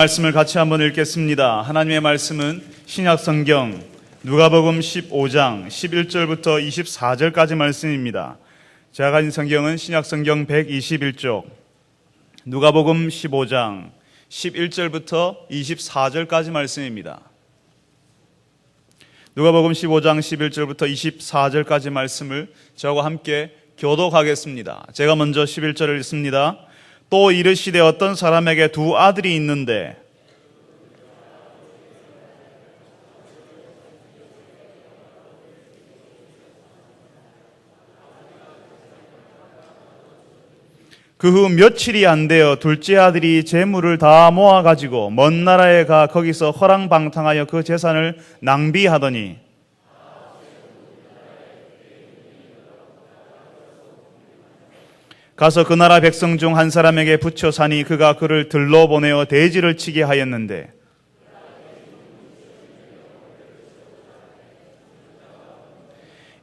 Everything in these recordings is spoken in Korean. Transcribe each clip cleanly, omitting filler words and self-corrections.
말씀을 같이 한번 읽겠습니다. 하나님의 말씀은 신약성경 누가복음 15장 11절부터 24절까지 말씀입니다. 제가 가진 성경은 신약성경 121쪽 누가복음 15장 11절부터 24절까지 말씀입니다. 누가복음 15장 11절부터 24절까지 말씀을 저와 함께 교독하겠습니다. 제가 먼저 11절을 읽습니다. 또 이르시되 어떤 사람에게 두 아들이 있는데 그 후 며칠이 안 되어 둘째 아들이 재물을 다 모아가지고 먼 나라에 가 거기서 허랑방탕하여 그 재산을 낭비하더니 가서 그 나라 백성 중 한 사람에게 붙여 사니 그가 그를 들러 보내어 대지를 치게 하였는데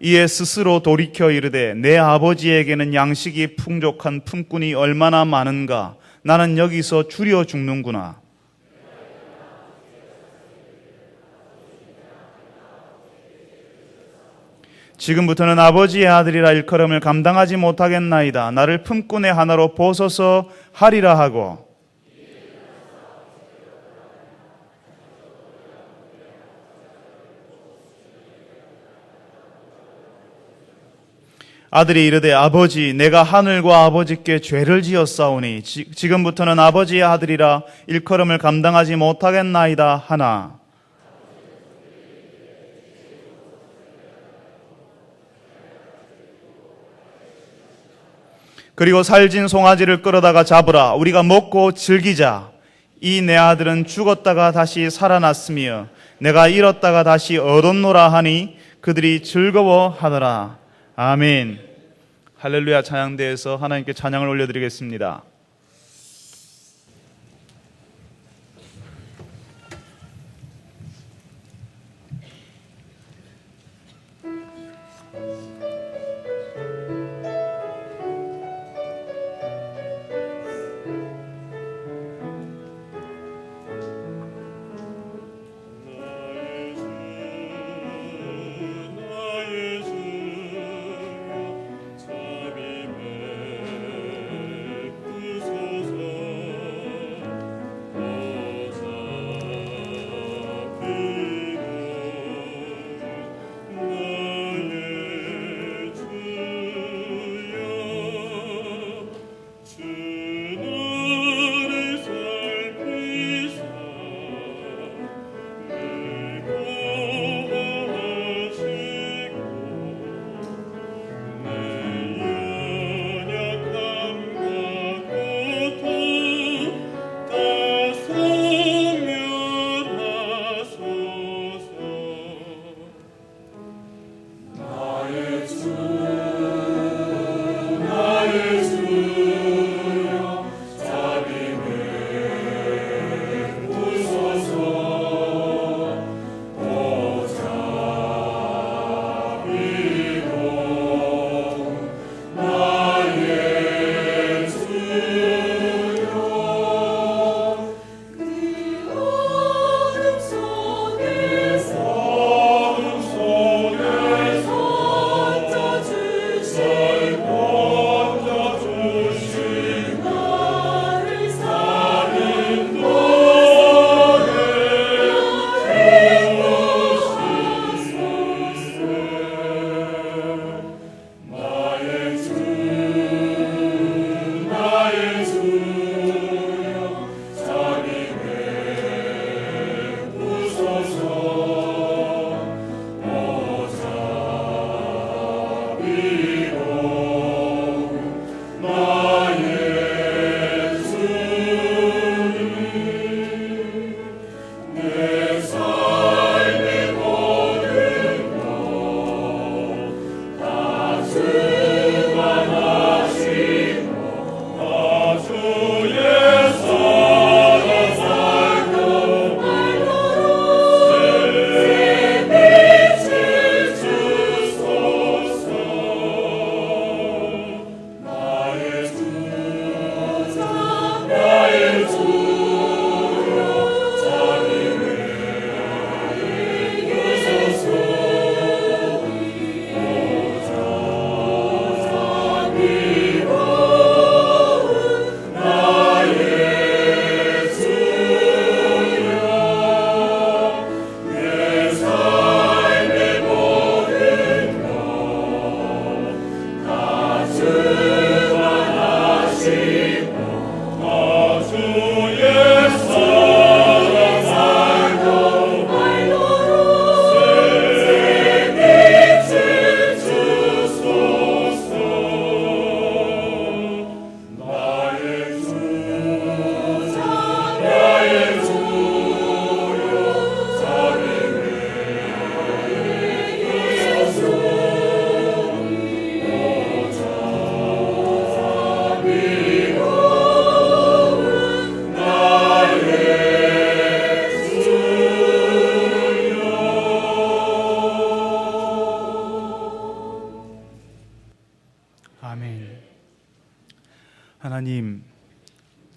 이에 스스로 돌이켜 이르되 내 아버지에게는 양식이 풍족한 품꾼이 얼마나 많은가 나는 여기서 줄여 죽는구나. 지금부터는 아버지의 아들이라 일컬음을 감당하지 못하겠나이다. 나를 품꾼의 하나로 보소서 하리라 하고 아들이 이르되 아버지 내가 하늘과 아버지께 죄를 지었사오니 지금부터는 아버지의 아들이라 일컬음을 감당하지 못하겠나이다 하나 그리고 살진 송아지를 끌어다가 잡으라. 우리가 먹고 즐기자. 이 내 아들은 죽었다가 다시 살아났으며 내가 잃었다가 다시 얻었노라 하니 그들이 즐거워하더라. 아멘. 할렐루야. 찬양대에서 하나님께 찬양을 올려드리겠습니다.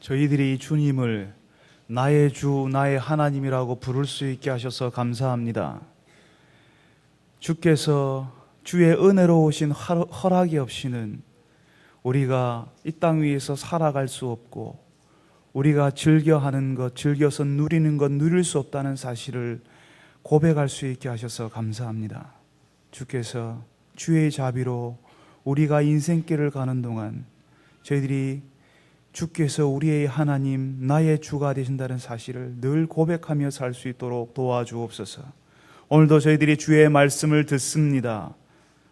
저희들이 주님을 나의 주, 나의 하나님이라고 부를 수 있게 하셔서 감사합니다. 주께서 주의 은혜로우신 허락이 없이는 우리가 이 땅 위에서 살아갈 수 없고 우리가 즐겨하는 것, 즐겨서 누리는 것, 누릴 수 없다는 사실을 고백할 수 있게 하셔서 감사합니다. 주께서 주의 자비로 우리가 인생길을 가는 동안 저희들이 주께서 우리의 하나님, 나의 주가 되신다는 사실을 늘 고백하며 살 수 있도록 도와주옵소서. 오늘도 저희들이 주의 말씀을 듣습니다.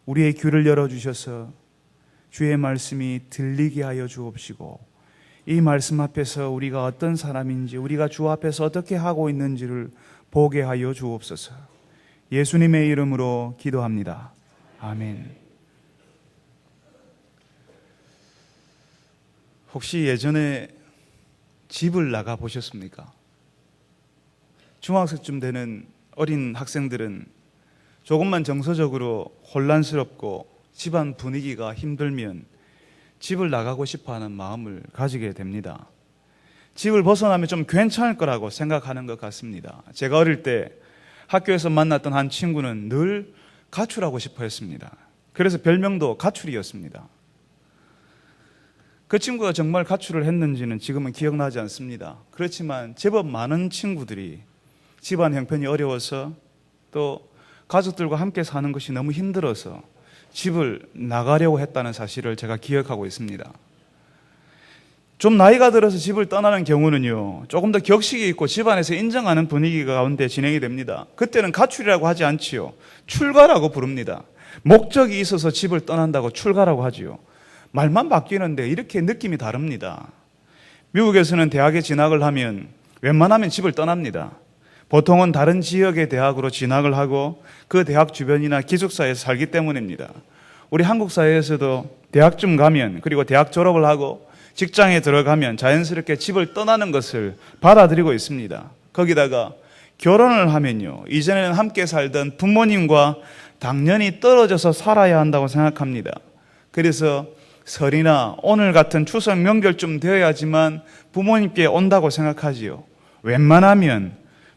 우리의 귀를 열어주셔서 주의 말씀이 들리게 하여 주옵시고 이 말씀 앞에서 우리가 어떤 사람인지, 우리가 주 앞에서 어떻게 하고 있는지를 보게 하여 주옵소서. 예수님의 이름으로 기도합니다. 아멘. 혹시 예전에 집을 나가 보셨습니까? 중학생쯤 되는 어린 학생들은 조금만 정서적으로 혼란스럽고 집안 분위기가 힘들면 집을 나가고 싶어하는 마음을 가지게 됩니다. 집을 벗어나면 좀 괜찮을 거라고 생각하는 것 같습니다. 제가 어릴 때 학교에서 만났던 한 친구는 늘 가출하고 싶어 했습니다. 그래서 별명도 가출이었습니다. 그 친구가 정말 가출을 했는지는 지금은 기억나지 않습니다. 그렇지만 제법 많은 친구들이 집안 형편이 어려워서 또 가족들과 함께 사는 것이 너무 힘들어서 집을 나가려고 했다는 사실을 제가 기억하고 있습니다. 좀 나이가 들어서 집을 떠나는 경우는요, 조금 더 격식이 있고 집안에서 인정하는 분위기 가운데 진행이 됩니다. 그때는 가출이라고 하지 않지요. 출가라고 부릅니다. 목적이 있어서 집을 떠난다고 출가라고 하지요. 말만 바뀌는데 이렇게 느낌이 다릅니다. 미국에서는 대학에 진학을 하면 웬만하면 집을 떠납니다. 보통은 다른 지역의 대학으로 진학을 하고 그 대학 주변이나 기숙사에서 살기 때문입니다. 우리 한국 사회에서도 대학쯤 가면, 그리고 대학 졸업을 하고 직장에 들어가면 자연스럽게 집을 떠나는 것을 받아들이고 있습니다. 거기다가 결혼을 하면요, 이전에는 함께 살던 부모님과 당연히 떨어져서 살아야 한다고 생각합니다. 그래서 설이나 오늘 같은 추석 명절쯤 되어야지만 부모님께 온다고 생각하지요. 웬만하면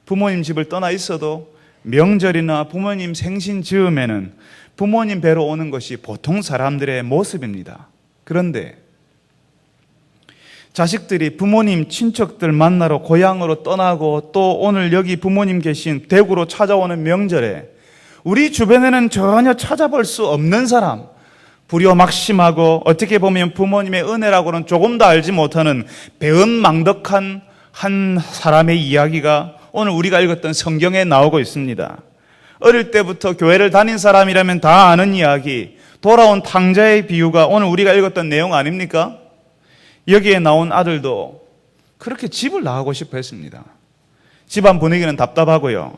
부모님 집을 떠나 있어도 명절이나 부모님 생신 즈음에는 부모님 뵈러 오는 것이 보통 사람들의 모습입니다. 그런데 자식들이 부모님, 친척들 만나러 고향으로 떠나고 또 오늘 여기 부모님 계신 대구로 찾아오는 명절에 우리 주변에는 전혀 찾아볼 수 없는 사람, 불효막심하고 어떻게 보면 부모님의 은혜라고는 조금도 알지 못하는 배은망덕한 한 사람의 이야기가 오늘 우리가 읽었던 성경에 나오고 있습니다. 어릴 때부터 교회를 다닌 사람이라면 다 아는 이야기, 돌아온 탕자의 비유가 오늘 우리가 읽었던 내용 아닙니까? 여기에 나온 아들도 그렇게 집을 나가고 싶어 했습니다. 집안 분위기는 답답하고요.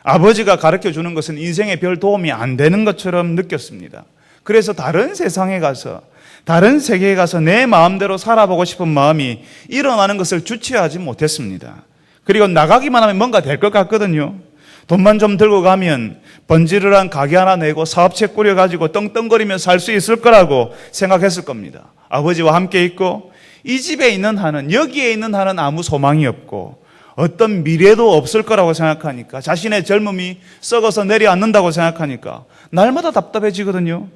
아버지가 가르쳐주는 것은 인생에 별 도움이 안 되는 것처럼 느꼈습니다. 그래서 다른 세상에 가서, 다른 세계에 가서 내 마음대로 살아보고 싶은 마음이 일어나는 것을 주체하지 못했습니다. 그리고 나가기만 하면 뭔가 될 것 같거든요. 돈만 좀 들고 가면 번지르르한 가게 하나 내고 사업체 꾸려가지고 떵떵거리며 살 수 있을 거라고 생각했을 겁니다. 아버지와 함께 있고 이 집에 있는 한은, 여기에 있는 한은 아무 소망이 없고 어떤 미래도 없을 거라고 생각하니까, 자신의 젊음이 썩어서 내려앉는다고 생각하니까 날마다 답답해지거든요.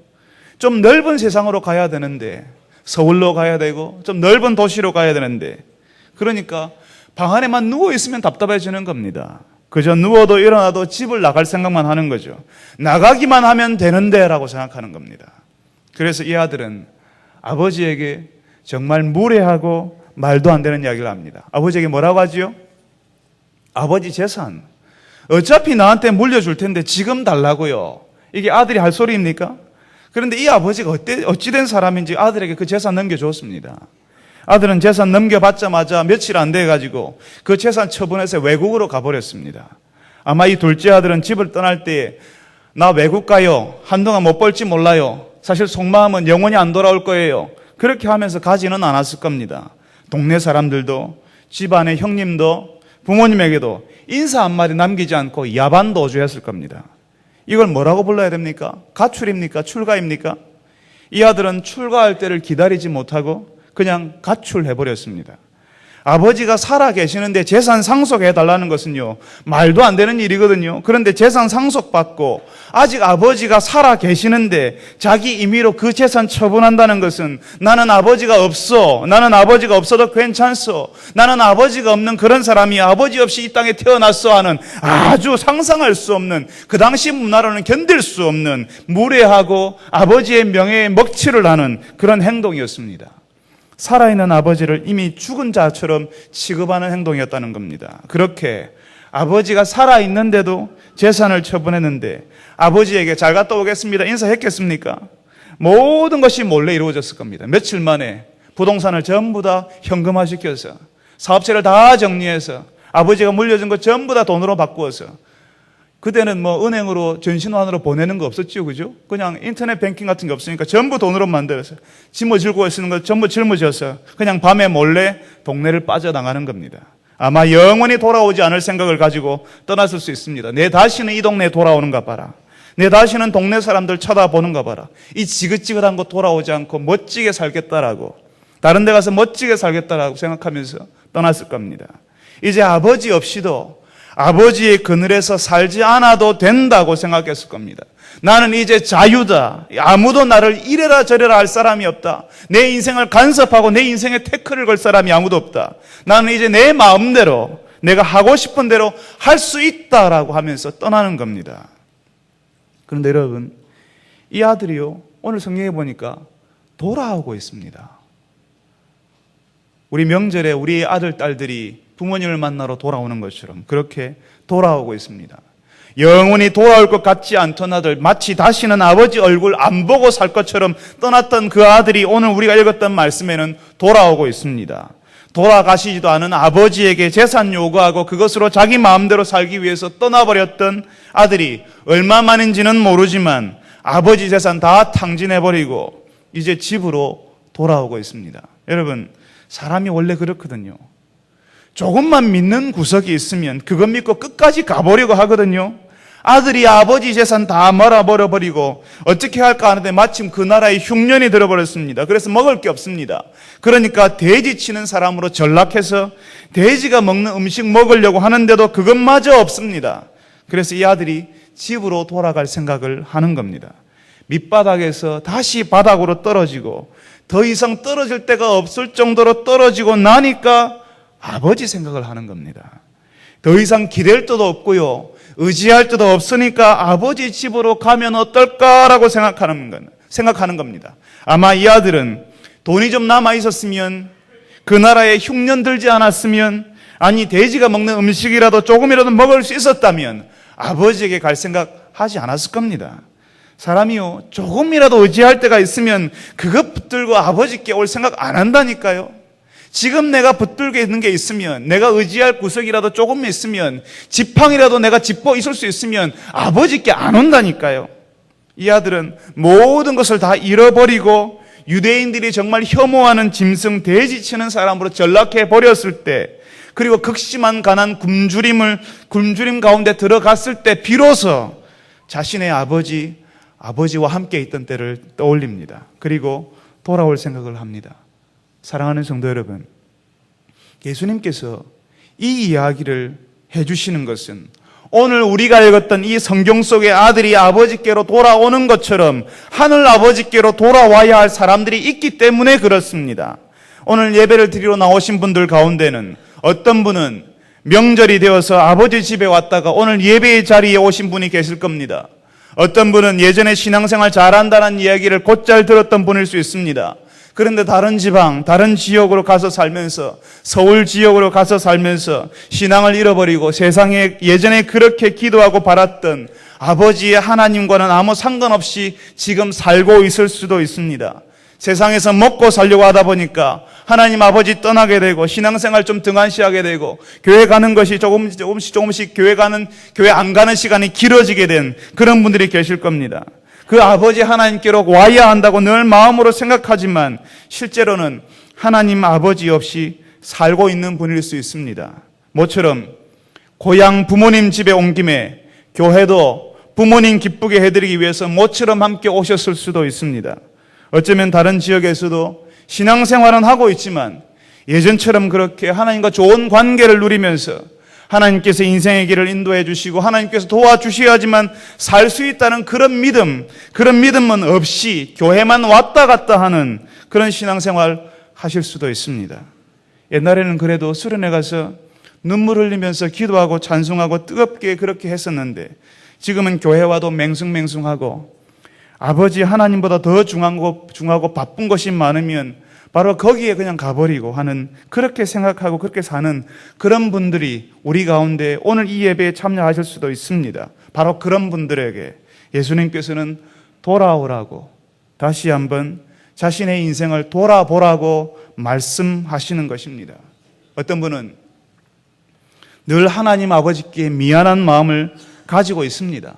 좀 넓은 세상으로 가야 되는데, 서울로 가야 되고 좀 넓은 도시로 가야 되는데, 그러니까 방 안에만 누워있으면 답답해지는 겁니다. 그저 누워도 일어나도 집을 나갈 생각만 하는 거죠. 나가기만 하면 되는데 라고 생각하는 겁니다. 그래서 이 아들은 아버지에게 정말 무례하고 말도 안 되는 이야기를 합니다. 아버지에게 뭐라고 하지요? 아버지 재산 어차피 나한테 물려줄 텐데 지금 달라고요. 이게 아들이 할 소리입니까? 그런데 이 아버지가 어찌된 사람인지 아들에게 그 재산 넘겨줬습니다. 아들은 재산 넘겨받자마자 며칠 안 돼가지고 그 재산 처분해서 외국으로 가버렸습니다. 아마 이 둘째 아들은 집을 떠날 때 나 외국 가요, 한동안 못 볼지 몰라요, 사실 속마음은 영원히 안 돌아올 거예요, 그렇게 하면서 가지는 않았을 겁니다. 동네 사람들도, 집안의 형님도, 부모님에게도 인사 한마디 남기지 않고 야반도주했을 겁니다. 이걸 뭐라고 불러야 됩니까? 가출입니까? 출가입니까? 이 아들은 출가할 때를 기다리지 못하고 그냥 가출해버렸습니다. 아버지가 살아 계시는데 재산 상속해 달라는 것은요, 말도 안 되는 일이거든요. 그런데 재산 상속받고 아직 아버지가 살아 계시는데 자기 임의로 그 재산 처분한다는 것은 나는 아버지가 없어, 나는 아버지가 없어도 괜찮소, 나는 아버지가 없는 그런 사람이 아버지 없이 이 땅에 태어났어 하는 아주 상상할 수 없는, 그 당시 문화로는 견딜 수 없는 무례하고 아버지의 명예에 먹칠을 하는 그런 행동이었습니다. 살아있는 아버지를 이미 죽은 자처럼 취급하는 행동이었다는 겁니다. 그렇게 아버지가 살아있는데도 재산을 처분했는데 아버지에게 잘 갔다 오겠습니다 인사했겠습니까? 모든 것이 몰래 이루어졌을 겁니다. 며칠 만에 부동산을 전부 다 현금화시켜서 사업체를 다 정리해서 아버지가 물려준 거 전부 다 돈으로 바꾸어서, 그때는 뭐 은행으로 전신환으로 보내는 거 없었죠, 그죠? 그냥 인터넷 뱅킹 같은 게 없으니까 전부 돈으로 만들어서 짊어지고 쓰는 거 전부 짊어져서 그냥 밤에 몰래 동네를 빠져나가는 겁니다. 아마 영원히 돌아오지 않을 생각을 가지고 떠났을 수 있습니다. 내 다시는 이 동네에 돌아오는가 봐라, 내 다시는 동네 사람들 쳐다보는가 봐라, 이 지긋지긋한 거 돌아오지 않고 멋지게 살겠다라고, 다른 데 가서 멋지게 살겠다라고 생각하면서 떠났을 겁니다. 이제 아버지 없이도 아버지의 그늘에서 살지 않아도 된다고 생각했을 겁니다. 나는 이제 자유다. 아무도 나를 이래라 저래라 할 사람이 없다. 내 인생을 간섭하고 내 인생에 태클을 걸 사람이 아무도 없다. 나는 이제 내 마음대로, 내가 하고 싶은 대로 할 수 있다라고 하면서 떠나는 겁니다. 그런데 여러분, 이 아들이요, 오늘 성경에 보니까 돌아오고 있습니다. 우리 명절에 우리 아들, 딸들이 부모님을 만나러 돌아오는 것처럼 그렇게 돌아오고 있습니다. 영원히 돌아올 것 같지 않던 아들, 마치 다시는 아버지 얼굴 안 보고 살 것처럼 떠났던 그 아들이 오늘 우리가 읽었던 말씀에는 돌아오고 있습니다. 돌아가시지도 않은 아버지에게 재산 요구하고 그것으로 자기 마음대로 살기 위해서 떠나버렸던 아들이 얼마만인지는 모르지만 아버지 재산 다 탕진해버리고 이제 집으로 돌아오고 있습니다. 여러분, 사람이 원래 그렇거든요. 조금만 믿는 구석이 있으면 그것 믿고 끝까지 가보려고 하거든요. 아들이 아버지 재산 다 말아버려버리고 어떻게 할까 하는데 마침 그 나라에 흉년이 들어버렸습니다. 그래서 먹을 게 없습니다. 그러니까 돼지 치는 사람으로 전락해서 돼지가 먹는 음식 먹으려고 하는데도 그것마저 없습니다. 그래서 이 아들이 집으로 돌아갈 생각을 하는 겁니다. 밑바닥에서 다시 바닥으로 떨어지고 더 이상 떨어질 데가 없을 정도로 떨어지고 나니까 아버지 생각을 하는 겁니다. 더 이상 기댈 데도 없고요, 의지할 데도 없으니까 아버지 집으로 가면 어떨까라고 생각하는 겁니다. 아마 이 아들은 돈이 좀 남아 있었으면, 그 나라에 흉년 들지 않았으면, 아니 돼지가 먹는 음식이라도 조금이라도 먹을 수 있었다면 아버지에게 갈 생각 하지 않았을 겁니다. 사람이요, 조금이라도 의지할 때가 있으면 그것 붙들고 아버지께 올 생각 안 한다니까요. 지금 내가 붙들고 있는 게 있으면, 내가 의지할 구석이라도 조금 있으면, 지팡이라도 내가 짚고 있을 수 있으면 아버지께 안 온다니까요. 이 아들은 모든 것을 다 잃어버리고 유대인들이 정말 혐오하는 짐승 돼지 치는 사람으로 전락해 버렸을 때, 그리고 극심한 가난 굶주림 가운데 들어갔을 때 비로소 자신의 아버지와 함께 있던 때를 떠올립니다. 그리고 돌아올 생각을 합니다. 사랑하는 성도 여러분, 예수님께서 이 이야기를 해주시는 것은 오늘 우리가 읽었던 이 성경 속의 아들이 아버지께로 돌아오는 것처럼 하늘 아버지께로 돌아와야 할 사람들이 있기 때문에 그렇습니다. 오늘 예배를 드리러 나오신 분들 가운데는 어떤 분은 명절이 되어서 아버지 집에 왔다가 오늘 예배의 자리에 오신 분이 계실 겁니다. 어떤 분은 예전에 신앙생활 잘한다는 이야기를 곧잘 들었던 분일 수 있습니다. 그런데 다른 지방, 다른 지역으로 가서 살면서, 서울 지역으로 가서 살면서 신앙을 잃어버리고 세상에 예전에 그렇게 기도하고 바랐던 아버지의 하나님과는 아무 상관없이 지금 살고 있을 수도 있습니다. 세상에서 먹고 살려고 하다 보니까 하나님 아버지 떠나게 되고 신앙생활 좀 등한시하게 되고 교회 가는 것이 조금씩 교회 안 가는 시간이 길어지게 된 그런 분들이 계실 겁니다. 그 아버지 하나님께로 와야 한다고 늘 마음으로 생각하지만 실제로는 하나님 아버지 없이 살고 있는 분일 수 있습니다. 모처럼 고향 부모님 집에 온 김에 교회도 부모님 기쁘게 해드리기 위해서 모처럼 함께 오셨을 수도 있습니다. 어쩌면 다른 지역에서도 신앙생활은 하고 있지만 예전처럼 그렇게 하나님과 좋은 관계를 누리면서 하나님께서 인생의 길을 인도해 주시고 하나님께서 도와주셔야지만 살 수 있다는 그런 믿음은 없이 교회만 왔다 갔다 하는 그런 신앙생활 하실 수도 있습니다. 옛날에는 그래도 수련회 가서 눈물 흘리면서 기도하고 찬송하고 뜨겁게 그렇게 했었는데 지금은 교회 와도 맹숭맹숭하고 아버지 하나님보다 더 중하고 바쁜 것이 많으면 바로 거기에 그냥 가버리고 하는, 그렇게 생각하고 그렇게 사는 그런 분들이 우리 가운데 오늘 이 예배에 참여하실 수도 있습니다. 바로 그런 분들에게 예수님께서는 돌아오라고, 다시 한번 자신의 인생을 돌아보라고 말씀하시는 것입니다. 어떤 분은 늘 하나님 아버지께 미안한 마음을 가지고 있습니다.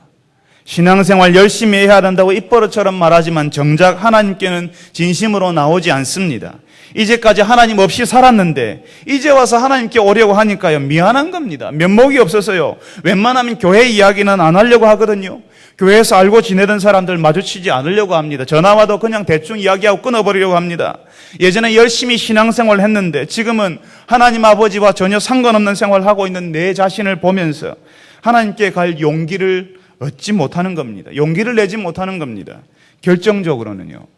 신앙생활 열심히 해야 된다고 입버릇처럼 말하지만 정작 하나님께는 진심으로 나오지 않습니다. 이제까지 하나님 없이 살았는데 이제 와서 하나님께 오려고 하니까요, 미안한 겁니다. 면목이 없어서요, 웬만하면 교회 이야기는 안 하려고 하거든요. 교회에서 알고 지내던 사람들 마주치지 않으려고 합니다. 전화 와도 그냥 대충 이야기하고 끊어버리려고 합니다. 예전에 열심히 신앙생활을 했는데 지금은 하나님 아버지와 전혀 상관없는 생활을 하고 있는 내 자신을 보면서 하나님께 갈 용기를 얻지 못하는 겁니다. 용기를 내지 못하는 겁니다. 결정적으로는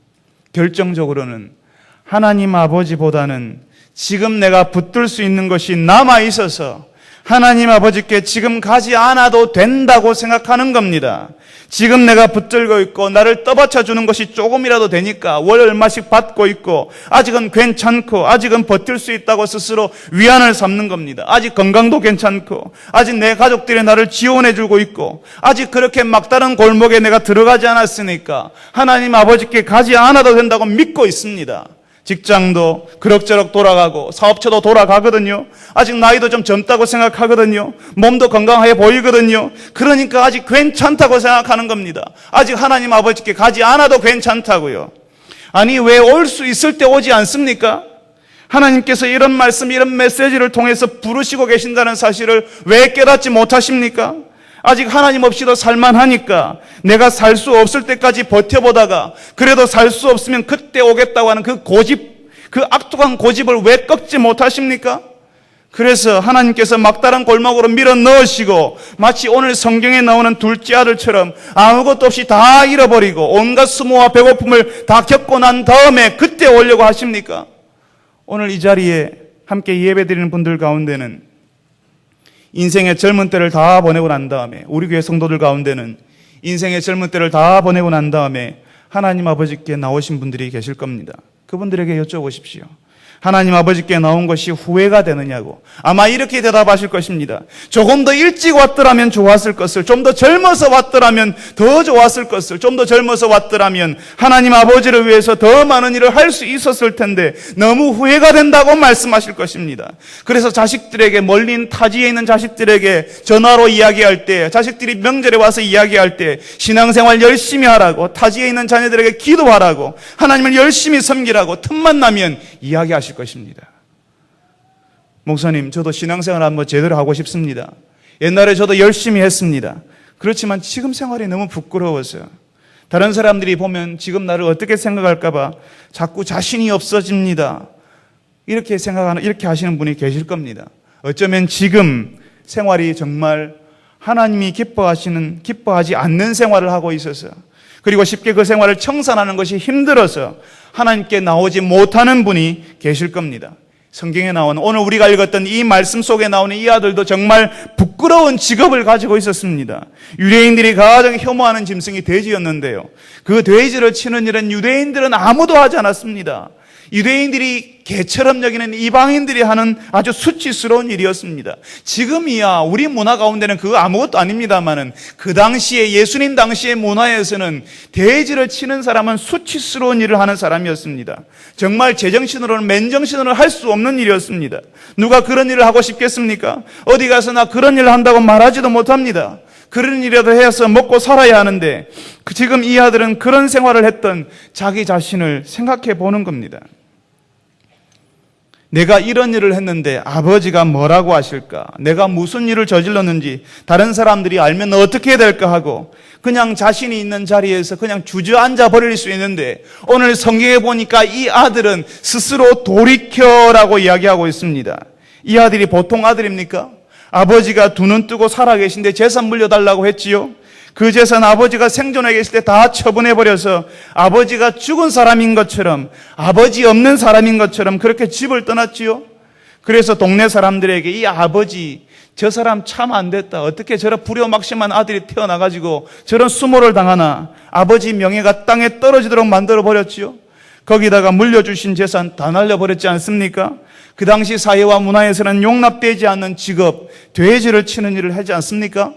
하나님 아버지보다는 지금 내가 붙들 수 있는 것이 남아 있어서 하나님 아버지께 지금 가지 않아도 된다고 생각하는 겁니다. 지금 내가 붙들고 있고 나를 떠받쳐 주는 것이 조금이라도 되니까 월 얼마씩 받고 있고 아직은 괜찮고 아직은 버틸 수 있다고 스스로 위안을 삼는 겁니다. 아직 건강도 괜찮고 아직 내 가족들이 나를 지원해 주고 있고 아직 그렇게 막다른 골목에 내가 들어가지 않았으니까 하나님 아버지께 가지 않아도 된다고 믿고 있습니다. 직장도 그럭저럭 돌아가고 사업처도 돌아가거든요. 아직 나이도 좀 젊다고 생각하거든요. 몸도 건강해 보이거든요. 그러니까 아직 괜찮다고 생각하는 겁니다. 아직 하나님 아버지께 가지 않아도 괜찮다고요. 아니, 왜 올 수 있을 때 오지 않습니까? 하나님께서 이런 말씀, 이런 메시지를 통해서 부르시고 계신다는 사실을 왜 깨닫지 못하십니까? 아직 하나님 없이도 살만하니까 내가 살 수 없을 때까지 버텨보다가 그래도 살 수 없으면 그때 오겠다고 하는 그 고집, 그 악독한 고집을 왜 꺾지 못하십니까? 그래서 하나님께서 막다른 골목으로 밀어 넣으시고 마치 오늘 성경에 나오는 둘째 아들처럼 아무것도 없이 다 잃어버리고 온갖 수모와 배고픔을 다 겪고 난 다음에 그때 오려고 하십니까? 오늘 이 자리에 함께 예배드리는 분들 가운데는 인생의 젊은 때를 다 보내고 난 다음에, 우리 교회 성도들 가운데는 인생의 젊은 때를 다 보내고 난 다음에 하나님 아버지께 나오신 분들이 계실 겁니다. 그분들에게 여쭤보십시오. 하나님 아버지께 나온 것이 후회가 되느냐고. 아마 이렇게 대답하실 것입니다. 조금 더 일찍 왔더라면 좋았을 것을, 좀 더 젊어서 왔더라면 더 좋았을 것을, 좀 더 젊어서 왔더라면 하나님 아버지를 위해서 더 많은 일을 할 수 있었을 텐데 너무 후회가 된다고 말씀하실 것입니다. 그래서 자식들에게, 멀리 타지에 있는 자식들에게 전화로 이야기할 때, 자식들이 명절에 와서 이야기할 때 신앙생활 열심히 하라고, 타지에 있는 자녀들에게 기도하라고, 하나님을 열심히 섬기라고 틈만 나면 이야기하실 것입니다. 목사님, 저도 신앙생활 한번 제대로 하고 싶습니다. 옛날에 저도 열심히 했습니다. 그렇지만 지금 생활이 너무 부끄러워서 다른 사람들이 보면 지금 나를 어떻게 생각할까봐 자꾸 자신이 없어집니다. 이렇게 하시는 분이 계실 겁니다. 어쩌면 지금 생활이 정말 하나님이 기뻐하지 않는 생활을 하고 있어서, 그리고 쉽게 그 생활을 청산하는 것이 힘들어서 하나님께 나오지 못하는 분이 계실 겁니다. 성경에 나오는, 오늘 우리가 읽었던 이 말씀 속에 나오는 이 아들도 정말 부끄러운 직업을 가지고 있었습니다. 유대인들이 가장 혐오하는 짐승이 돼지였는데요, 그 돼지를 치는 일은 유대인들은 아무도 하지 않았습니다. 유대인들이 개처럼 여기는 이방인들이 하는 아주 수치스러운 일이었습니다. 지금이야 우리 문화 가운데는 그거 아무것도 아닙니다만은 그 당시에, 예수님 당시의 문화에서는 돼지를 치는 사람은 수치스러운 일을 하는 사람이었습니다. 정말 제정신으로는, 맨정신으로는 할 수 없는 일이었습니다. 누가 그런 일을 하고 싶겠습니까? 어디 가서 나 그런 일을 한다고 말하지도 못합니다. 그런 일이라도 해서 먹고 살아야 하는데 지금 이 아들은 그런 생활을 했던 자기 자신을 생각해 보는 겁니다. 내가 이런 일을 했는데 아버지가 뭐라고 하실까? 내가 무슨 일을 저질렀는지 다른 사람들이 알면 어떻게 될까 하고 그냥 자신이 있는 자리에서 그냥 주저앉아 버릴 수 있는데 오늘 성경에 보니까 이 아들은 스스로 돌이켜라고 이야기하고 있습니다. 이 아들이 보통 아들입니까? 아버지가 두 눈 뜨고 살아계신데 재산 물려달라고 했지요. 그 재산 아버지가 생존해 계실 때 다 처분해버려서 아버지가 죽은 사람인 것처럼 아버지 없는 사람인 것처럼 그렇게 집을 떠났지요. 그래서 동네 사람들에게 이 아버지 저 사람 참 안 됐다. 어떻게 저런 불효막심한 아들이 태어나가지고 저런 수모를 당하나. 아버지 명예가 땅에 떨어지도록 만들어버렸지요. 거기다가 물려주신 재산 다 날려버렸지 않습니까? 그 당시 사회와 문화에서는 용납되지 않는 직업, 돼지를 치는 일을 하지 않습니까?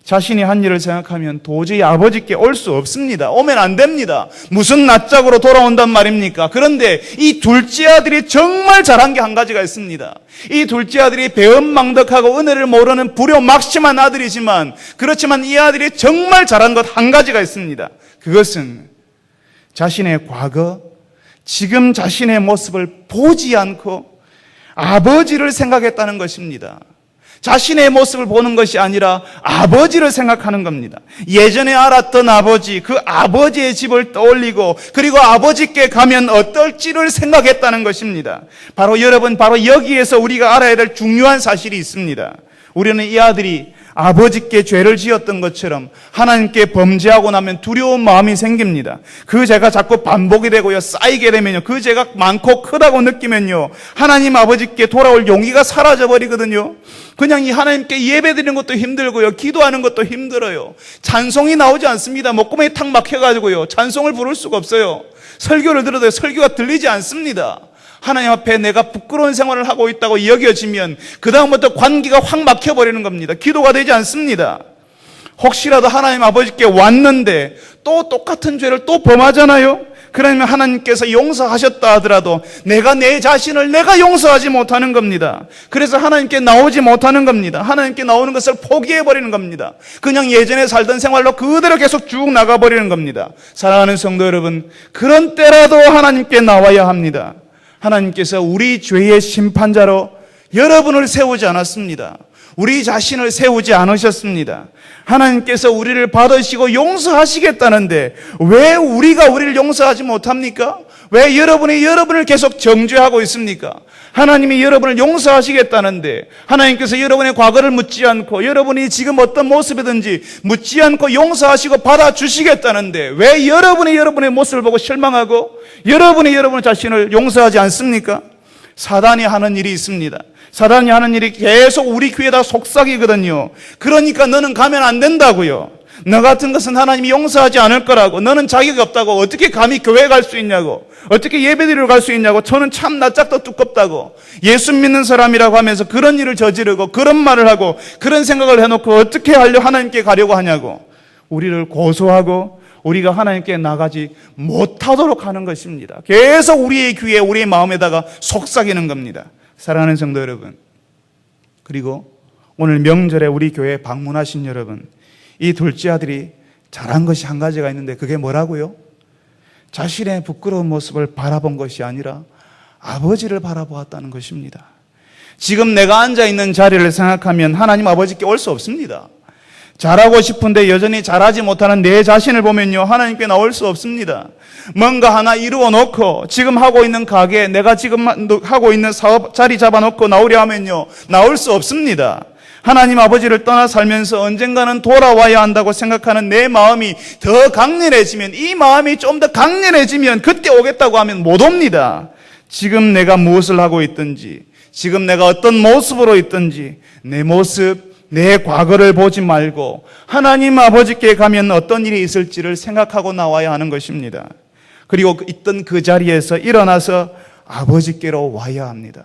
자신이 한 일을 생각하면 도저히 아버지께 올 수 없습니다. 오면 안 됩니다. 무슨 낯짝으로 돌아온단 말입니까? 그런데 이 둘째 아들이 정말 잘한 게 한 가지가 있습니다. 이 둘째 아들이 배은망덕하고 은혜를 모르는 불효막심한 아들이지만 그렇지만 이 아들이 정말 잘한 것 한 가지가 있습니다. 그것은 자신의 과거, 지금 자신의 모습을 보지 않고 아버지를 생각했다는 것입니다. 자신의 모습을 보는 것이 아니라 아버지를 생각하는 겁니다. 예전에 알았던 아버지, 그 아버지의 집을 떠올리고 그리고 아버지께 가면 어떨지를 생각했다는 것입니다. 바로 여러분, 바로 여기에서 우리가 알아야 될 중요한 사실이 있습니다. 우리는 이 아들이 아버지께 죄를 지었던 것처럼 하나님께 범죄하고 나면 두려운 마음이 생깁니다. 그 죄가 자꾸 반복이 되고요, 쌓이게 되면요, 그 죄가 많고 크다고 느끼면요, 하나님 아버지께 돌아올 용기가 사라져버리거든요. 그냥 이 하나님께 예배드리는 것도 힘들고요, 기도하는 것도 힘들어요. 찬송이 나오지 않습니다. 목구멍에 탁 막혀가지고요, 찬송을 부를 수가 없어요. 설교를 들어도 설교가 들리지 않습니다. 하나님 앞에 내가 부끄러운 생활을 하고 있다고 여겨지면 그 다음부터 관계가 확 막혀버리는 겁니다. 기도가 되지 않습니다. 혹시라도 하나님 아버지께 왔는데 또 똑같은 죄를 또 범하잖아요. 그러면 하나님께서 용서하셨다 하더라도 내가 내 자신을 내가 용서하지 못하는 겁니다. 그래서 하나님께 나오지 못하는 겁니다. 하나님께 나오는 것을 포기해버리는 겁니다. 그냥 예전에 살던 생활로 그대로 계속 쭉 나가버리는 겁니다. 사랑하는 성도 여러분, 그런 때라도 하나님께 나와야 합니다. 하나님께서 우리 죄의 심판자로 여러분을 세우지 않았습니다. 우리 자신을 세우지 않으셨습니다. 하나님께서 우리를 받으시고 용서하시겠다는데 왜 우리가 우리를 용서하지 못합니까? 왜 여러분이 여러분을 계속 정죄하고 있습니까? 하나님이 여러분을 용서하시겠다는데 하나님께서 여러분의 과거를 묻지 않고 여러분이 지금 어떤 모습이든지 묻지 않고 용서하시고 받아주시겠다는데 왜 여러분이 여러분의 모습을 보고 실망하고 여러분이 여러분 자신을 용서하지 않습니까? 사단이 하는 일이 있습니다. 사단이 하는 일이 계속 우리 귀에다 속삭이거든요. 그러니까 너는 가면 안 된다고요. 너 같은 것은 하나님이 용서하지 않을 거라고. 너는 자격이 없다고. 어떻게 감히 교회 갈 수 있냐고. 어떻게 예배드리러 갈 수 있냐고. 저는 참 낯짝도 두껍다고. 예수 믿는 사람이라고 하면서 그런 일을 저지르고 그런 말을 하고 그런 생각을 해놓고 어떻게 하나님께 가려고 하냐고. 우리를 고소하고 우리가 하나님께 나가지 못하도록 하는 것입니다. 계속 우리의 귀에 우리의 마음에다가 속삭이는 겁니다. 사랑하는 성도 여러분, 그리고 오늘 명절에 우리 교회에 방문하신 여러분, 이 둘째 아들이 잘한 것이 한 가지가 있는데 그게 뭐라고요? 자신의 부끄러운 모습을 바라본 것이 아니라 아버지를 바라보았다는 것입니다. 지금 내가 앉아있는 자리를 생각하면 하나님 아버지께 올 수 없습니다. 잘하고 싶은데 여전히 잘하지 못하는 내 자신을 보면요, 하나님께 나올 수 없습니다. 뭔가 하나 이루어 놓고 지금 하고 있는 가게, 내가 지금 하고 있는 사업 자리 잡아놓고 나오려 하면요, 나올 수 없습니다. 하나님 아버지를 떠나 살면서 언젠가는 돌아와야 한다고 생각하는 내 마음이 더 강렬해지면, 이 마음이 좀 더 강렬해지면 그때 오겠다고 하면 못 옵니다. 지금 내가 무엇을 하고 있든지, 지금 내가 어떤 모습으로 있든지 내 모습, 내 과거를 보지 말고 하나님 아버지께 가면 어떤 일이 있을지를 생각하고 나와야 하는 것입니다. 그리고 있던 그 자리에서 일어나서 아버지께로 와야 합니다.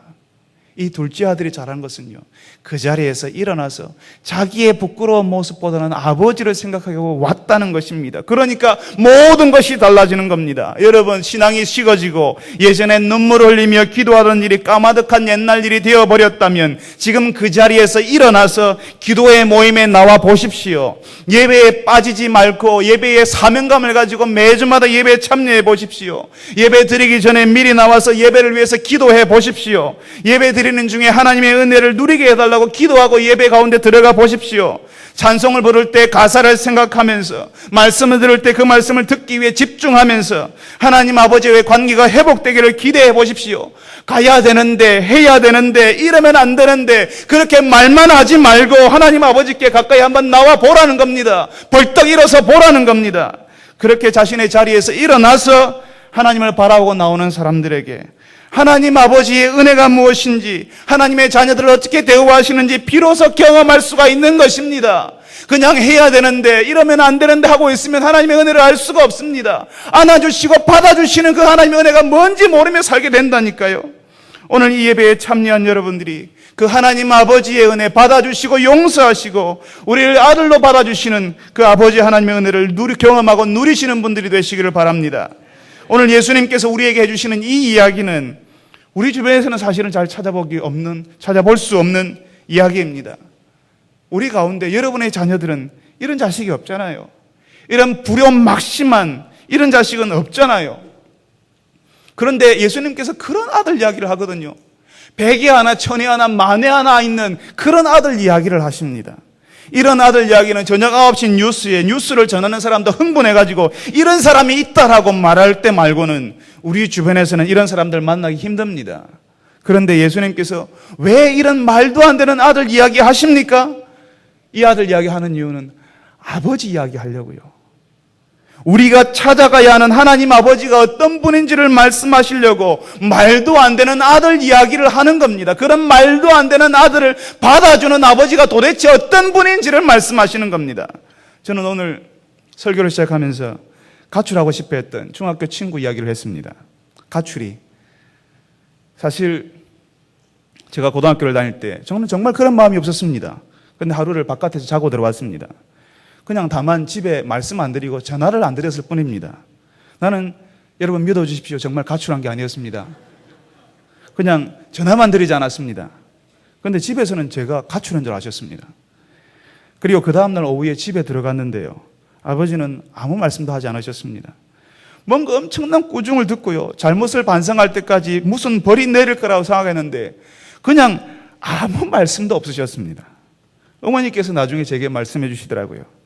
이 둘째 아들이 잘한 것은요, 그 자리에서 일어나서 자기의 부끄러운 모습보다는 아버지를 생각하고 왔다는 것입니다. 그러니까 모든 것이 달라지는 겁니다. 여러분, 신앙이 식어지고 예전에 눈물 흘리며 기도하던 일이 까마득한 옛날 일이 되어버렸다면 지금 그 자리에서 일어나서 기도의 모임에 나와 보십시오. 예배에 빠지지 말고 예배의 사명감을 가지고 매주마다 예배에 참여해 보십시오. 예배 드리기 전에 미리 나와서 예배를 위해서 기도해 보십시오. 예배 드리는 중에 하나님의 은혜를 누리게 해달라고 기도하고 예배 가운데 들어가 보십시오. 찬송을 부를 때 가사를 생각하면서, 말씀을 들을 때 그 말씀을 듣기 위해 집중하면서 하나님 아버지의 관계가 회복되기를 기대해 보십시오. 가야 되는데, 해야 되는데, 이러면 안 되는데 그렇게 말만 하지 말고 하나님 아버지께 가까이 한번 나와 보라는 겁니다. 벌떡 일어서 보라는 겁니다. 그렇게 자신의 자리에서 일어나서 하나님을 바라보고 나오는 사람들에게 하나님 아버지의 은혜가 무엇인지, 하나님의 자녀들을 어떻게 대우하시는지 비로소 경험할 수가 있는 것입니다. 그냥 해야 되는데, 이러면 안 되는데 하고 있으면 하나님의 은혜를 알 수가 없습니다. 안아주시고 받아주시는 그 하나님의 은혜가 뭔지 모르며 살게 된다니까요. 오늘 이 예배에 참여한 여러분들이 그 하나님 아버지의 은혜 받아주시고 용서하시고 우리를 아들로 받아주시는 그 아버지 하나님의 은혜를 경험하고 누리시는 분들이 되시기를 바랍니다. 오늘 예수님께서 우리에게 해주시는 이 이야기는 우리 주변에서는 사실은 잘 찾아볼 수 없는 이야기입니다. 우리 가운데 여러분의 자녀들은 이런 자식이 없잖아요. 이런 불효막심한 이런 자식은 없잖아요. 그런데 예수님께서 그런 아들 이야기를 하거든요. 백에 하나, 천에 하나, 만에 하나 있는 그런 아들 이야기를 하십니다. 이런 아들 이야기는 저녁 9시 뉴스에 뉴스를 전하는 사람도 흥분해가지고 이런 사람이 있다라고 말할 때 말고는 우리 주변에서는 이런 사람들 만나기 힘듭니다. 그런데 예수님께서 왜 이런 말도 안 되는 아들 이야기 하십니까? 이 아들 이야기 하는 이유는 아버지 이야기 하려고요. 우리가 찾아가야 하는 하나님 아버지가 어떤 분인지를 말씀하시려고 말도 안 되는 아들 이야기를 하는 겁니다. 그런 말도 안 되는 아들을 받아주는 아버지가 도대체 어떤 분인지를 말씀하시는 겁니다. 저는 오늘 설교를 시작하면서 가출하고 싶어 했던 중학교 친구 이야기를 했습니다. 가출이. 사실 제가 고등학교를 다닐 때 저는 정말 그런 마음이 없었습니다. 그런데 하루를 바깥에서 자고 들어왔습니다. 그냥 다만 집에 말씀 안 드리고 전화를 안 드렸을 뿐입니다. 나는 여러분 믿어주십시오. 정말 가출한 게 아니었습니다. 그냥 전화만 드리지 않았습니다. 그런데 집에서는 제가 가출한 줄 아셨습니다. 그리고 그 다음날 오후에 집에 들어갔는데요. 아버지는 아무 말씀도 하지 않으셨습니다. 뭔가 엄청난 꾸중을 듣고요. 잘못을 반성할 때까지 무슨 벌이 내릴 거라고 생각했는데 그냥 아무 말씀도 없으셨습니다. 어머니께서 나중에 제게 말씀해 주시더라고요.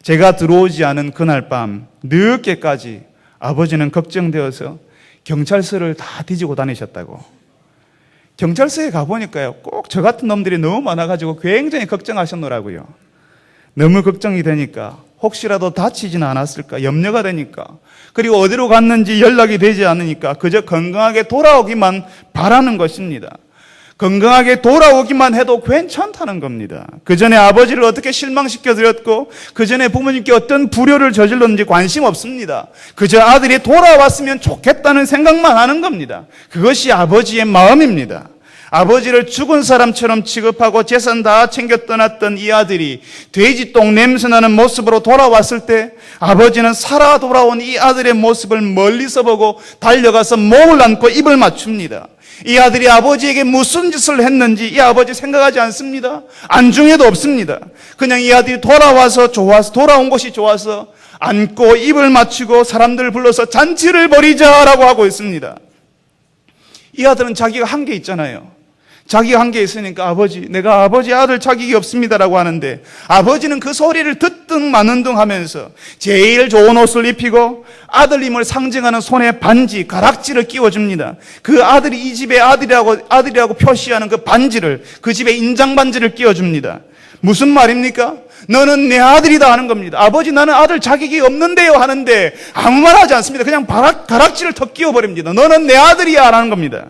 제가 들어오지 않은 그날 밤 늦게까지 아버지는 걱정되어서 경찰서를 다 뒤지고 다니셨다고. 경찰서에 가보니까요, 꼭 저 같은 놈들이 너무 많아가지고 굉장히 걱정하셨노라고요. 너무 걱정이 되니까 혹시라도 다치지는 않았을까 염려가 되니까, 그리고 어디로 갔는지 연락이 되지 않으니까 그저 건강하게 돌아오기만 바라는 것입니다. 건강하게 돌아오기만 해도 괜찮다는 겁니다. 그 전에 아버지를 어떻게 실망시켜드렸고 그 전에 부모님께 어떤 불효를 저질렀는지 관심 없습니다. 그저 아들이 돌아왔으면 좋겠다는 생각만 하는 겁니다. 그것이 아버지의 마음입니다. 아버지를 죽은 사람처럼 취급하고 재산 다 챙겨 떠났던 이 아들이 돼지똥 냄새나는 모습으로 돌아왔을 때 아버지는 살아 돌아온 이 아들의 모습을 멀리서 보고 달려가서 몸을 안고 입을 맞춥니다. 이 아들이 아버지에게 무슨 짓을 했는지 이 아버지 생각하지 않습니다. 안중에도 없습니다. 그냥 이 아들이 돌아온 것이 좋아서 안고 입을 맞추고 사람들을 불러서 잔치를 벌이자라고 하고 있습니다. 이 아들은 자기가 한 게 있잖아요. 자기가 한 게 있으니까 아버지, 내가 아버지 아들 자격이 없습니다라고 하는데 아버지는 그 소리를 듣든 마는 둥 하면서 제일 좋은 옷을 입히고 아들임을 상징하는 손에 반지, 가락지를 끼워줍니다. 그 아들이 이 집의 아들이라고 표시하는 그 반지를, 그 집의 인장 반지를 끼워줍니다. 무슨 말입니까? 너는 내 아들이다 하는 겁니다. 아버지, 나는 아들 자격이 없는데요 하는데 아무 말 하지 않습니다. 그냥 가락지를 턱 끼워버립니다. 너는 내 아들이야 라는 겁니다.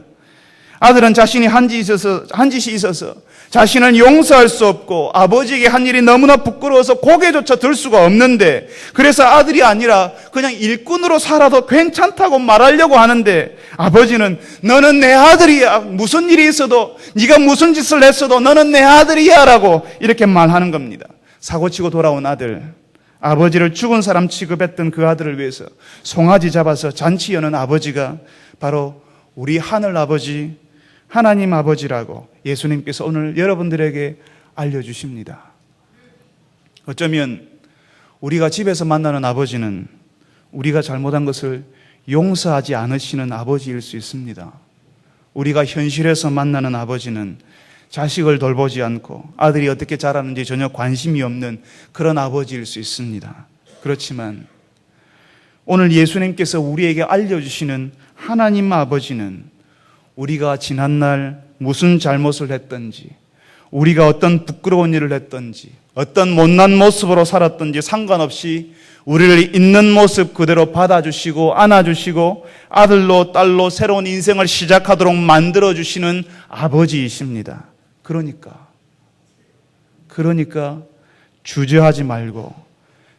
아들은 자신이 한 짓이 있어서 자신을 용서할 수 없고 아버지에게 한 일이 너무나 부끄러워서 고개조차 들 수가 없는데, 그래서 아들이 아니라 그냥 일꾼으로 살아도 괜찮다고 말하려고 하는데, 아버지는 너는 내 아들이야. 무슨 일이 있어도, 네가 무슨 짓을 했어도 너는 내 아들이야 라고 이렇게 말하는 겁니다. 사고치고 돌아온 아들, 아버지를 죽은 사람 취급했던 그 아들을 위해서 송아지 잡아서 잔치 여는 아버지가 바로 우리 하늘 아버지, 하나님 아버지라고 예수님께서 오늘 여러분들에게 알려주십니다. 어쩌면 우리가 집에서 만나는 아버지는 우리가 잘못한 것을 용서하지 않으시는 아버지일 수 있습니다. 우리가 현실에서 만나는 아버지는 자식을 돌보지 않고 아들이 어떻게 자라는지 전혀 관심이 없는 그런 아버지일 수 있습니다. 그렇지만 오늘 예수님께서 우리에게 알려주시는 하나님 아버지는 우리가 지난날 무슨 잘못을 했던지, 우리가 어떤 부끄러운 일을 했던지, 어떤 못난 모습으로 살았던지 상관없이 우리를 있는 모습 그대로 받아주시고 안아주시고 아들로 딸로 새로운 인생을 시작하도록 만들어주시는 아버지이십니다. 그러니까 주저하지 말고,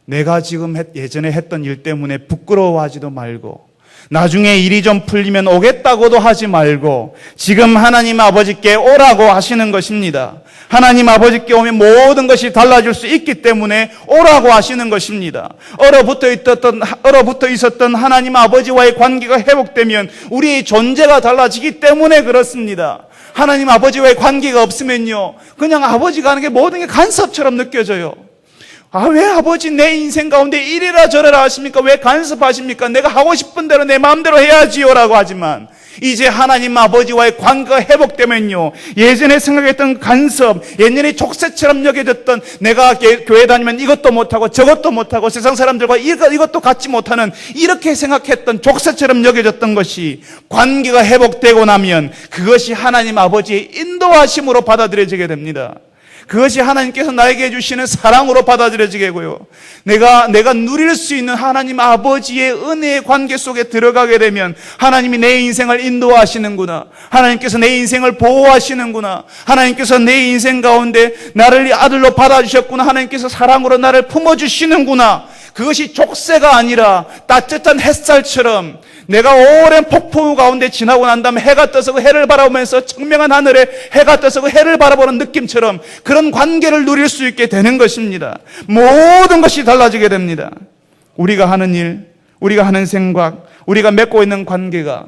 내가 지금 예전에 했던 일 때문에 부끄러워하지도 말고, 나중에 일이 좀 풀리면 오겠다고도 하지 말고 지금 하나님 아버지께 오라고 하시는 것입니다. 하나님 아버지께 오면 모든 것이 달라질 수 있기 때문에 오라고 하시는 것입니다. 얼어붙어 있었던 하나님 아버지와의 관계가 회복되면 우리의 존재가 달라지기 때문에 그렇습니다. 하나님 아버지와의 관계가 없으면요, 그냥 아버지가 하는 게 모든 게 간섭처럼 느껴져요. 왜 아버지 내 인생 가운데 이래라 저래라 하십니까? 왜 간섭하십니까? 내가 하고 싶은 대로 내 마음대로 해야지요 라고 하지만, 이제 하나님 아버지와의 관계가 회복되면요, 예전에 생각했던 간섭, 예전에 족쇄처럼 여겨졌던, 내가 교회 다니면 이것도 못하고 저것도 못하고 세상 사람들과 이것도 갖지 못하는, 이렇게 생각했던 족쇄처럼 여겨졌던 것이 관계가 회복되고 나면 그것이 하나님 아버지의 인도하심으로 받아들여지게 됩니다. 그것이 하나님께서 나에게 해주시는 사랑으로 받아들여지게고요, 내가 누릴 수 있는 하나님 아버지의 은혜의 관계 속에 들어가게 되면 하나님이 내 인생을 인도하시는구나, 하나님께서 내 인생을 보호하시는구나, 하나님께서 내 인생 가운데 나를 아들로 받아주셨구나, 하나님께서 사랑으로 나를 품어주시는구나, 그것이 족쇄가 아니라 따뜻한 햇살처럼 내가 오랜 폭풍우 가운데 지나고 난 다음에 해가 떠서 그 해를 바라보면서 청명한 하늘에 해가 떠서 그 해를 바라보는 느낌처럼 그런 관계를 누릴 수 있게 되는 것입니다. 모든 것이 달라지게 됩니다. 우리가 하는 일, 우리가 하는 생각, 우리가 맺고 있는 관계가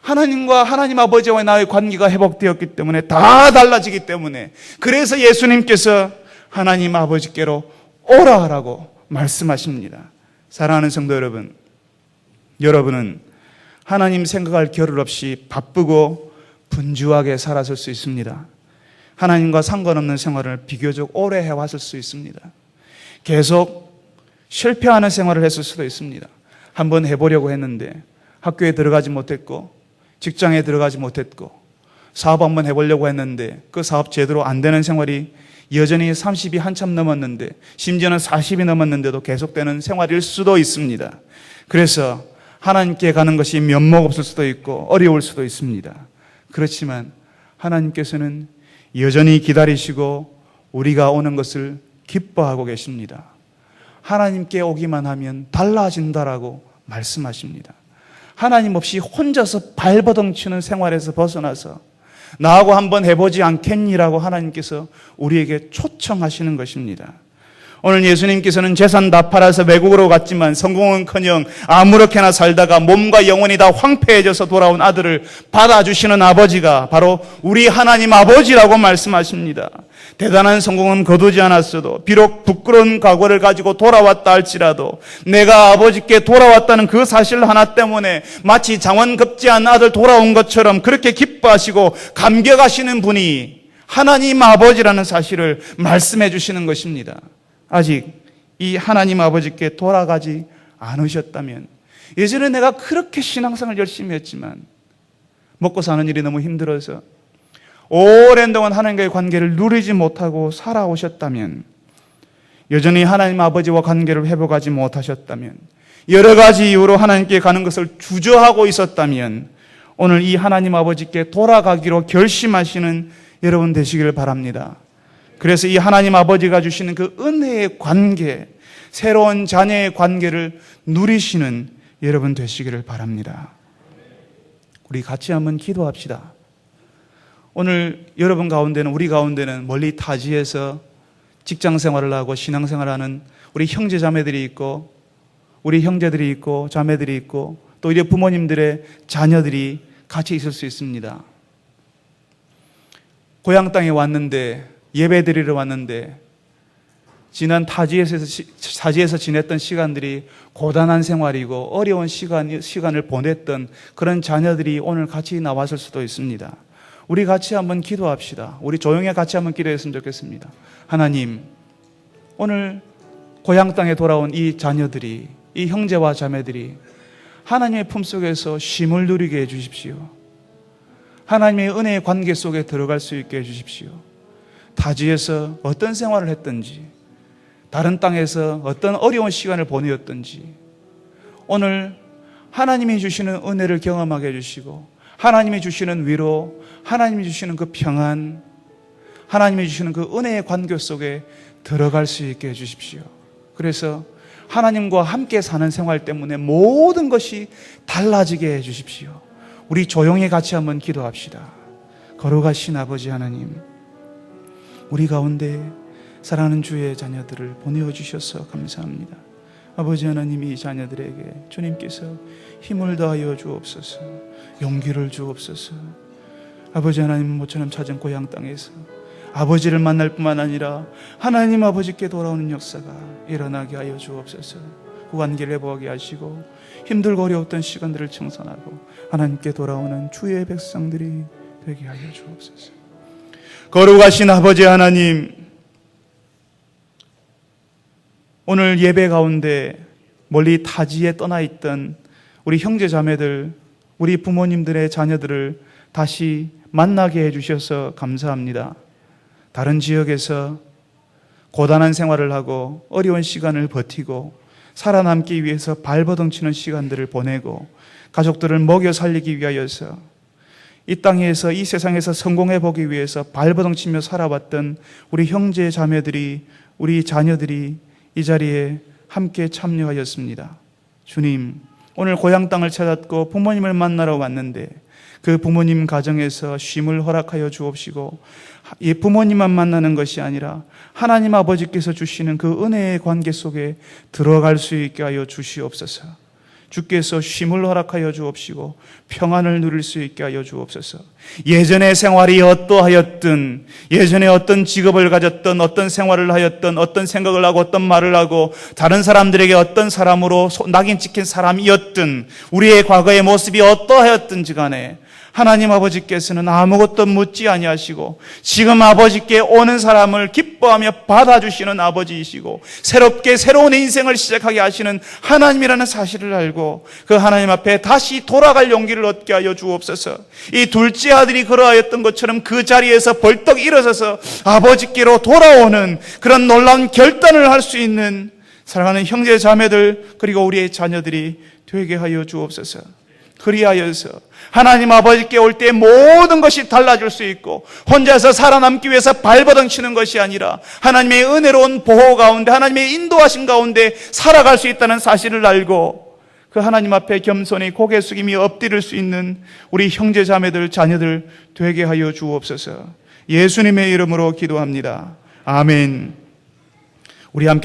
하나님과 하나님 아버지와의 나의 관계가 회복되었기 때문에 다 달라지기 때문에, 그래서 예수님께서 하나님 아버지께로 오라라고 말씀하십니다. 사랑하는 성도 여러분, 여러분은 하나님 생각할 겨를 없이 바쁘고 분주하게 살았을 수 있습니다. 하나님과 상관없는 생활을 비교적 오래 해왔을 수 있습니다. 계속 실패하는 생활을 했을 수도 있습니다. 한번 해보려고 했는데 학교에 들어가지 못했고, 직장에 들어가지 못했고, 사업 한번 해보려고 했는데 그 사업 제대로 안 되는 생활이 여전히 30이 한참 넘었는데, 심지어는 40이 넘었는데도 계속되는 생활일 수도 있습니다. 그래서 하나님께 가는 것이 면목 없을 수도 있고 어려울 수도 있습니다. 그렇지만 하나님께서는 여전히 기다리시고 우리가 오는 것을 기뻐하고 계십니다. 하나님께 오기만 하면 달라진다라고 말씀하십니다. 하나님 없이 혼자서 발버둥 치는 생활에서 벗어나서 나하고 한번 해보지 않겠니라고 하나님께서 우리에게 초청하시는 것입니다. 오늘 예수님께서는 재산 다 팔아서 외국으로 갔지만 성공은커녕 아무렇게나 살다가 몸과 영혼이 다 황폐해져서 돌아온 아들을 받아주시는 아버지가 바로 우리 하나님 아버지라고 말씀하십니다. 대단한 성공은 거두지 않았어도, 비록 부끄러운 과거를 가지고 돌아왔다 할지라도 내가 아버지께 돌아왔다는 그 사실 하나 때문에 마치 장원급제한 아들 돌아온 것처럼 그렇게 기뻐하시고 감격하시는 분이 하나님 아버지라는 사실을 말씀해 주시는 것입니다. 아직 이 하나님 아버지께 돌아가지 않으셨다면, 예전에 내가 그렇게 신앙생활 열심히 했지만 먹고 사는 일이 너무 힘들어서 오랜 동안 하나님과의 관계를 누리지 못하고 살아오셨다면, 여전히 하나님 아버지와 관계를 회복하지 못하셨다면, 여러 가지 이유로 하나님께 가는 것을 주저하고 있었다면, 오늘 이 하나님 아버지께 돌아가기로 결심하시는 여러분 되시기를 바랍니다. 그래서 이 하나님 아버지가 주시는 그 은혜의 관계, 새로운 자녀의 관계를 누리시는 여러분 되시기를 바랍니다. 우리 같이 한번 기도합시다. 오늘 여러분 가운데는, 우리 가운데는 멀리 타지에서 직장 생활을 하고 신앙 생활하는 우리 형제 자매들이 있고, 우리 형제들이 있고 자매들이 있고, 또 이제 부모님들의 자녀들이 같이 있을 수 있습니다. 고향 땅에 왔는데, 예배 드리러 왔는데, 지난 타지에서 지냈던 시간들이 고단한 생활이고 어려운 시간을 보냈던 그런 자녀들이 오늘 같이 나왔을 수도 있습니다. 우리 같이 한번 기도합시다. 우리 조용히 같이 한번 기도했으면 좋겠습니다. 하나님, 오늘 고향 땅에 돌아온 이 자녀들이, 이 형제와 자매들이 하나님의 품속에서 쉼을 누리게 해주십시오. 하나님의 은혜의 관계 속에 들어갈 수 있게 해주십시오. 타지에서 어떤 생활을 했든지, 다른 땅에서 어떤 어려운 시간을 보내었든지, 오늘 하나님이 주시는 은혜를 경험하게 해주시고, 하나님이 주시는 위로, 하나님이 주시는 그 평안, 하나님이 주시는 그 은혜의 관계 속에 들어갈 수 있게 해주십시오. 그래서 하나님과 함께 사는 생활 때문에 모든 것이 달라지게 해주십시오. 우리 조용히 같이 한번 기도합시다. 거룩하신 아버지 하나님, 우리 가운데 사랑하는 주의 자녀들을 보내주셔서 감사합니다. 아버지 하나님, 이 자녀들에게 주님께서 힘을 더하여 주옵소서, 용기를 주옵소서. 아버지 하나님, 모처럼 찾은 고향 땅에서 아버지를 만날 뿐만 아니라 하나님 아버지께 돌아오는 역사가 일어나게 하여 주옵소서. 그 관계를 회복하게 하시고 힘들고 어려웠던 시간들을 청산하고 하나님께 돌아오는 주의 백성들이 되게 하여 주옵소서. 거룩하신 아버지 하나님, 오늘 예배 가운데 멀리 타지에 떠나 있던 우리 형제 자매들, 우리 부모님들의 자녀들을 다시 만나게 해주셔서 감사합니다. 다른 지역에서 고단한 생활을 하고 어려운 시간을 버티고 살아남기 위해서 발버둥치는 시간들을 보내고 가족들을 먹여 살리기 위하여서 이 땅에서, 이 세상에서 성공해 보기 위해서 발버둥치며 살아왔던 우리 형제 자매들이, 우리 자녀들이 이 자리에 함께 참여하였습니다. 주님, 오늘 고향 땅을 찾았고 부모님을 만나러 왔는데 그 부모님 가정에서 쉼을 허락하여 주옵시고, 이 부모님만 만나는 것이 아니라 하나님 아버지께서 주시는 그 은혜의 관계 속에 들어갈 수 있게 하여 주시옵소서. 주께서 쉼을 허락하여 주옵시고 평안을 누릴 수 있게 하여 주옵소서. 예전의 생활이 어떠하였든, 예전에 어떤 직업을 가졌던, 어떤 생활을 하였던, 어떤 생각을 하고 어떤 말을 하고 다른 사람들에게 어떤 사람으로 낙인 찍힌 사람이었든, 우리의 과거의 모습이 어떠하였든지 간에 하나님 아버지께서는 아무것도 묻지 아니하시고 지금 아버지께 오는 사람을 기뻐하며 받아주시는 아버지이시고 새롭게 새로운 인생을 시작하게 하시는 하나님이라는 사실을 알고 그 하나님 앞에 다시 돌아갈 용기를 얻게 하여 주옵소서. 이 둘째 아들이 그러하였던 것처럼 그 자리에서 벌떡 일어서서 아버지께로 돌아오는 그런 놀라운 결단을 할 수 있는 사랑하는 형제 자매들, 그리고 우리의 자녀들이 되게 하여 주옵소서. 그리하여서 하나님 아버지께 올 때 모든 것이 달라질 수 있고 혼자서 살아남기 위해서 발버둥치는 것이 아니라 하나님의 은혜로운 보호 가운데, 하나님의 인도하심 가운데 살아갈 수 있다는 사실을 알고 그 하나님 앞에 겸손히 고개 숙이며 엎드릴 수 있는 우리 형제 자매들, 자녀들 되게 하여 주옵소서. 예수님의 이름으로 기도합니다. 아멘. 우리 함께